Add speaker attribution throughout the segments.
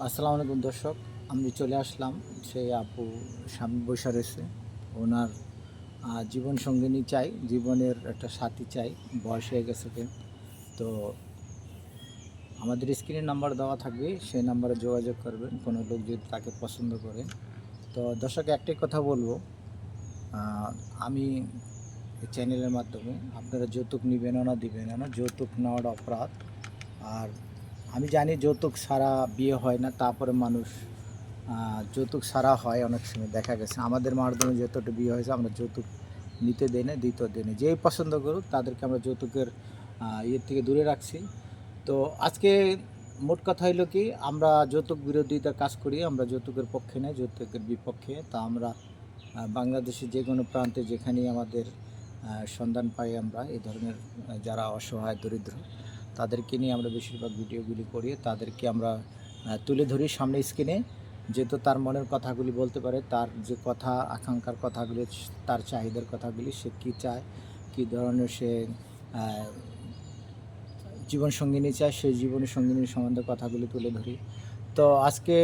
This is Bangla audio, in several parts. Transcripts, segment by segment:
Speaker 1: আসসালামু আলাইকুম দর্শক, আমি চলে আসলাম। সেই আপু সামনে বসে রয়েছে। ওনার জীবন সঙ্গিনী চাই, জীবনের একটা সাথী চাই। বয়স হয়ে গেছে তো আমাদের স্ক্রিনে নাম্বার দেওয়া থাকবে, সেই নাম্বারে যোগাযোগ করবেন কোনো লোক যদি তাকে পছন্দ করে। তো দর্শক, একটাই কথা বলবো, আমি এই চ্যানেলের মাধ্যমে আপনারা যৌতুক নেবেন না দিবেন না, যৌতুক নেওয়াটা অপরাধ। আর আমি জানি যৌতুক ছাড়া বিয়ে হয় না, তারপরে মানুষ যৌতুক ছাড়া হয়। অনেক সময় দেখা গেছে আমাদের মাধ্যমে যতটা বিয়ে হয়েছে, আমরা যৌতুক নিতে দেই না, দিতে দেই না। যেই পছন্দ করুক তাদেরকে আমরা যৌতুকের ইয়ের থেকে দূরে রাখছি। তো আজকে মোট কথা হইলো কি, আমরা যৌতুক বিরোধিতা কাজ করি, আমরা যৌতুকের পক্ষে নয়, যৌতুকের বিপক্ষে। তা আমরা বাংলাদেশের যে কোনো প্রান্তে যেখানেই আমাদের সন্ধান পাই, আমরা এই ধরনের যারা অসহায় দরিদ্র তাদেরকে নিয়ে আমরা বেশিরভাগ ভিডিওগুলি করি, তাদেরকে আমরা তুলে ধরি সামনে স্ক্রিনে, যেহেতু তার মনের কথাগুলি বলতে পারে, তার যে কথা আকাঙ্ক্ষার কথাগুলি, তার চাহিদার কথাগুলি, সে কী চায়, কী ধরনের সে জীবনসঙ্গিনী চায়, সেই জীবনী সঙ্গিনীর সম্বন্ধে কথাগুলি তুলে ধরি। তো আজকে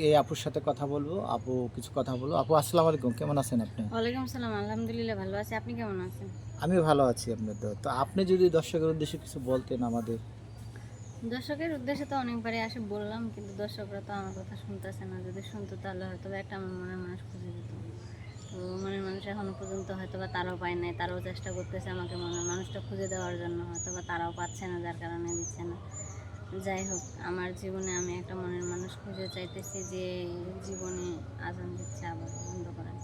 Speaker 1: এই আপুর সাথে কথা বলবো। আপু কিছু কথা বলবো। আপু আসসালামু আলাইকুম, কেমন আছেন আপনি?
Speaker 2: ওয়ালাইকুম আসসালাম। আলহামদুলিল্লাহ ভালো আছি। আপনি কেমন আছেন?
Speaker 1: আমি ভালো আছি। আপনার তো আপনি যদি দর্শকের উদ্দেশ্যে কিছু বলতেন আমাদের।
Speaker 2: দর্শকের উদ্দেশ্যে তো অনেকবারই আসে বললাম, কিন্তু দর্শকরা তো আমার কথা শুনতেছে না। যদি শুনতো তাহলে হয়তো একটা আমার মনের মানুষ খুঁজে দিত। তো মনের মানুষ এখনো পর্যন্ত হয়তো বা তারাও পায় নাই, তারাও চেষ্টা করতেছে আমাকে মনের মানুষটা খুঁজে দেওয়ার জন্য, হয়তো বা তারাও পাচ্ছে না, যার কারণে দিচ্ছে না। যাই হোক, আমার জীবনে আমি একটা মনের মানুষ খুঁজে চাইতেছি। যে জীবনে আজান দিচ্ছে, আবার বন্ধ করেন।